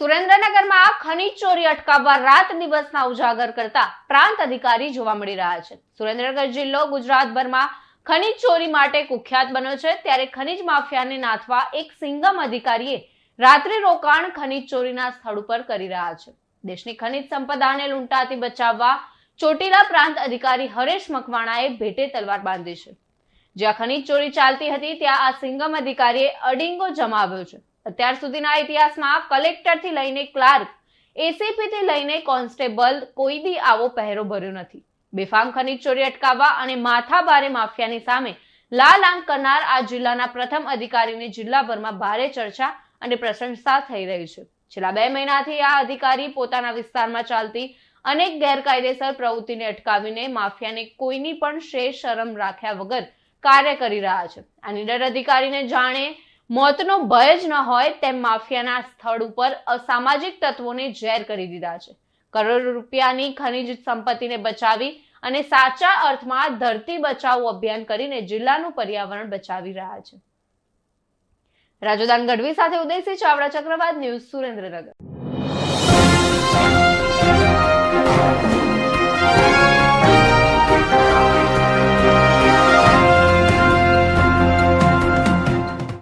સુરેન્દ્રનગરમાં ખનીજ ચોરી અટકાવવા રાત દિવસના ઉજાગર કરતા પ્રાંત અધિકારી જોવા મળી રહ્યા છે। સુરેન્દ્રનગર જિલ્લો ગુજરાતભરમાં ખનીજ ચોરી માટે કુખ્યાત બન્યો છે, ત્યારે ખનીજ માફિયાને નાથવા એક સિંગમ અધિકારીએ રાત્રિ રોકાણ ખનીજ ચોરીના સ્થળ ઉપર કરી રહ્યા છે। દેશની ખનીજ સંપદાને લૂંટાતી બચાવવા ચોટીલા પ્રાંત અધિકારી હરેશ મકવાણાએ ભેટે તલવાર બાંધી છે। જ્યાં ખનીજ ચોરી ચાલતી હતી ત્યાં આ સિંગમ અધિકારીએ અડિંગો જમાવ્યો છે। અત્યાર સુધીના ઇતિહાસમાં કલેક્ટરથી લઈને ક્લાર્ક, એસીપીથી લઈને કોન્સ્ટેબલ કોઈ દી આવો પહેરો ભર્યો નથી। બેફામ ખનીજ ચોરી અટકાવવા અને માથાભારે માફિયાની સામે લાલ આંખ કરનાર આ જિલ્લાના પ્રથમ અધિકારીની જિલ્લાભરમાં ભારે ચર્ચા અને પ્રશંસા થઈ રહી છે। છેલ્લા 2 મહિનાથી આ અધિકારી પોતાના વિસ્તારમાં ચાલતી અનેક ગેરકાયદેસર પ્રવૃત્તિને અટકાવીને માફિયાને કોઈની પણ શરમ રાખ્યા વગર કાર્ય કરી રહ્યા છે। આ નિડર અધિકારીને જાણે મોતનો ભય જ ન હોય તેમ માફિયાના સ્થળ ઉપર અસામાજિક તત્વોને ઝેર કરી દીધા છે। કરોડો રૂપિયાની ખનીજ સંપત્તિને બચાવી અને સાચા અર્થમાં ધરતી બચાવો અભિયાન કરીને જિલ્લાનું પર્યાવરણ બચાવી રહ્યા છે। રાજુદાન ગઢવી સાથે ઉદયસિંહ ચાવડા, ચક્રવાત ન્યૂઝ, સુરેન્દ્રનગર।